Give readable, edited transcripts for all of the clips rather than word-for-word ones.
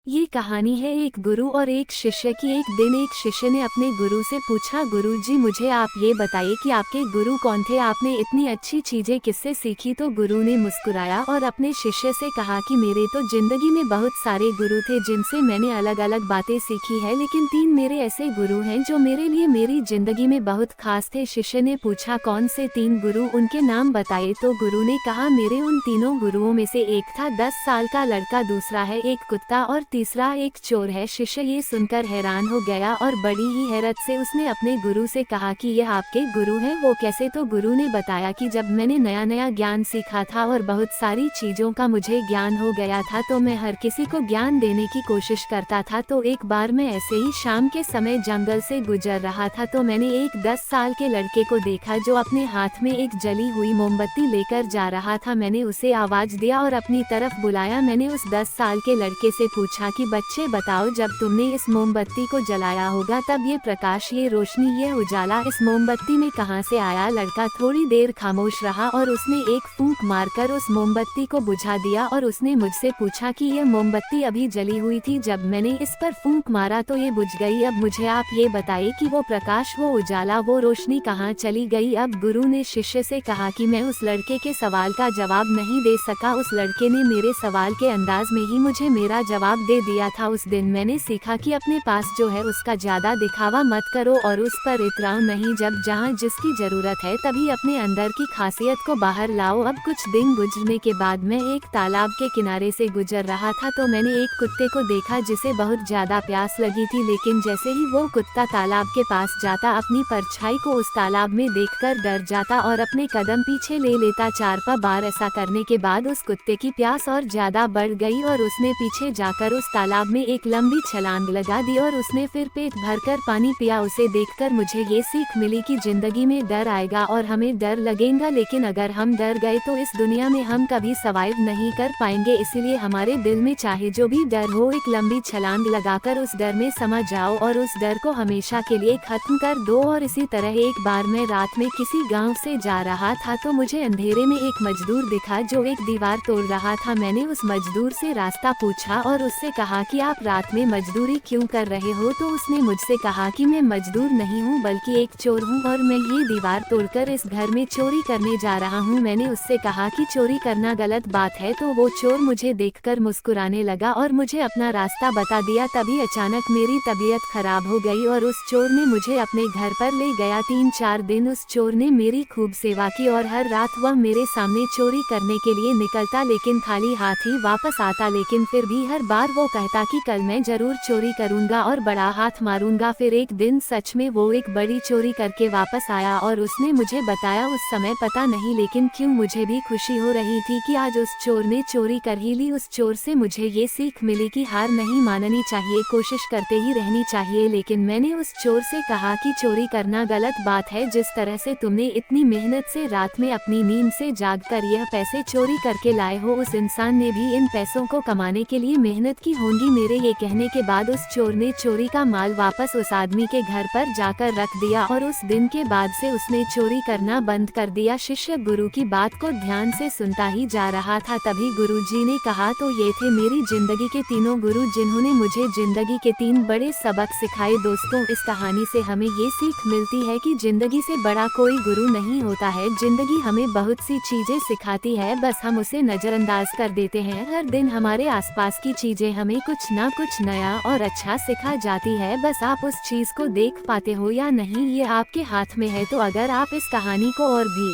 ये कहानी है एक गुरु और एक शिष्य की। एक दिन एक शिष्य ने अपने गुरु से पूछा, गुरुजी मुझे आप ये बताइए कि आपके गुरु कौन थे, आपने इतनी अच्छी चीजें किससे सीखी। तो गुरु ने मुस्कुराया और अपने शिष्य से कहा कि मेरे तो जिंदगी में बहुत सारे गुरु थे जिनसे मैंने अलग अलग बातें सीखी है, लेकिन 3 मेरे ऐसे गुरु हैं जो मेरे लिए मेरी जिंदगी में बहुत खास थे। शिष्य ने पूछा, कौन से 3 गुरु, उनके नाम बताए। तो गुरु ने कहा, मेरे उन तीनों गुरुओं में से एक था 10 साल का लड़का, दूसरा है एक कुत्ता और तीसरा एक चोर है। शिष्य ये सुनकर हैरान हो गया और बड़ी ही हैरत से उसने अपने गुरु से कहा कि यह आपके गुरु हैं, वो कैसे। तो गुरु ने बताया कि जब मैंने नया नया ज्ञान सीखा था और बहुत सारी चीजों का मुझे ज्ञान हो गया था तो मैं हर किसी को ज्ञान देने की कोशिश करता था। तो एक बार मैं ऐसे ही शाम के समय जंगल से गुजर रहा था तो मैंने एक 10 साल के लड़के को देखा जो अपने हाथ में एक जली हुई मोमबत्ती लेकर जा रहा था। मैंने उसे आवाज दिया और अपनी तरफ बुलाया। मैंने उस 10 साल के लड़के से पूछा कि बच्चे बताओ, जब तुमने इस मोमबत्ती को जलाया होगा तब ये प्रकाश, ये रोशनी, ये उजाला इस मोमबत्ती में कहाँ से आया। लड़का थोड़ी देर खामोश रहा और उसने एक फूंक मारकर उस मोमबत्ती को बुझा दिया और उसने मुझसे पूछा कि यह मोमबत्ती अभी जली हुई थी, जब मैंने इस पर फूंक मारा तो ये बुझ गई। अब मुझे आप ये बताइए कि वो प्रकाश, वो उजाला, वो रोशनी कहाँ चली गई। अब गुरु ने शिष्य से कहा कि मैं उस लड़के के सवाल का जवाब नहीं दे सका। उस लड़के ने मेरे सवाल के अंदाज में ही मुझे मेरा जवाब दे दिया था। उस दिन मैंने सीखा कि अपने पास जो है उसका ज्यादा दिखावा मत करो और उस पर इतराओ नहीं। जब जहाँ जिसकी जरूरत है तभी अपने अंदर की खासियत को बाहर लाओ। अब कुछ दिन गुजरने के बाद मैं एक तालाब के किनारे से गुजर रहा था तो मैंने एक कुत्ते को देखा जिसे बहुत ज्यादा प्यास लगी थी, लेकिन जैसे ही वो कुत्ता तालाब के पास जाता अपनी परछाई को उस तालाब में देखकर डर जाता और अपने कदम पीछे ले लेता। 4 बार ऐसा करने के बाद उस कुत्ते की प्यास और ज्यादा बढ़ गई और उसने पीछे जाकर उस तालाब में एक लंबी छलांग लगा दी और उसने फिर पेट भरकर पानी पिया। उसे देखकर मुझे ये सीख मिली कि जिंदगी में डर आएगा और हमें डर लगेगा, लेकिन अगर हम डर गए तो इस दुनिया में हम कभी सर्वाइव नहीं कर पाएंगे। इसीलिए हमारे दिल में चाहे जो भी डर हो, एक लंबी छलांग लगाकर उस डर में समा जाओ और उस डर को हमेशा के लिए खत्म कर दो। और इसी तरह एक बार मैं रात में किसी गाँव से जा रहा था तो मुझे अंधेरे में एक मजदूर दिखा जो एक दीवार तोड़ रहा था। मैंने उस मजदूर से रास्ता पूछा और उससे कहा कि आप रात में मजदूरी क्यों कर रहे हो। तो उसने मुझसे कहा कि मैं मजदूर नहीं हूँ बल्कि एक चोर हूँ और मैं ये दीवार तोड़कर इस घर में चोरी करने जा रहा हूँ। मैंने उससे कहा कि चोरी करना गलत बात है तो वो चोर मुझे देखकर मुस्कुराने लगा और मुझे अपना रास्ता बता दिया। तभी अचानक मेरी तबीयत खराब हो गई और उस चोर ने मुझे अपने घर पर ले गया। 3-4 दिन उस चोर ने मेरी खूब सेवा की और हर रात वह मेरे सामने चोरी करने के लिए निकलता, लेकिन खाली हाथ ही वापस आता। लेकिन फिर भी हर बार वो कहता कि कल मैं जरूर चोरी करूंगा और बड़ा हाथ मारूंगा। फिर एक दिन सच में वो एक बड़ी चोरी करके वापस आया और उसने मुझे बताया, उस समय पता नहीं लेकिन क्यों मुझे भी खुशी हो रही थी कि आज उस चोर ने चोरी कर ही ली। उस चोर से मुझे ये सीख मिली कि हार नहीं माननी चाहिए, कोशिश करते ही रहनी चाहिए। लेकिन मैंने उस चोर से कहा कि चोरी करना गलत बात है, जिस तरह से तुमने इतनी मेहनत से रात में अपनी नींद से जागकर यह पैसे चोरी करके लाए हो, उस इंसान ने भी इन पैसों को कमाने के लिए मेहनत की होंगी। मेरे ये कहने के बाद उस चोर ने चोरी का माल वापस उस आदमी के घर पर जाकर रख दिया और उस दिन के बाद से उसने चोरी करना बंद कर दिया। शिष्य गुरु की बात को ध्यान से सुनता ही जा रहा था। तभी गुरुजी ने कहा, तो ये थे मेरी जिंदगी के तीनों गुरु जिन्होंने मुझे जिंदगी के 3 बड़े सबक सिखाए। दोस्तों, इस कहानी से हमें ये सीख मिलती है कि जिंदगी से बड़ा कोई गुरु नहीं होता है। जिंदगी हमें बहुत सी चीजें सिखाती है, बस हम उसे नजरअंदाज कर देते हैं। हर दिन हमारे आसपास की चीजें हमें कुछ ना कुछ नया और अच्छा सिखा जाती है, बस आप उस चीज को देख पाते हो या नहीं ये आपके हाथ में है। तो अगर आप इस कहानी को और भी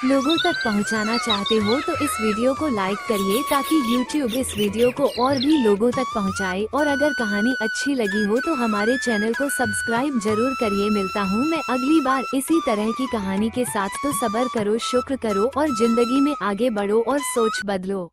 लोगों तक पहुंचाना चाहते हो तो इस वीडियो को लाइक करिए ताकि YouTube इस वीडियो को और भी लोगों तक पहुंचाए। और अगर कहानी अच्छी लगी हो तो हमारे चैनल को सब्सक्राइब जरूर करिए। मिलता हूं मैं अगली बार इसी तरह की कहानी के साथ। तो सब्र करो, शुक्र करो और जिंदगी में आगे बढ़ो और सोच बदलो।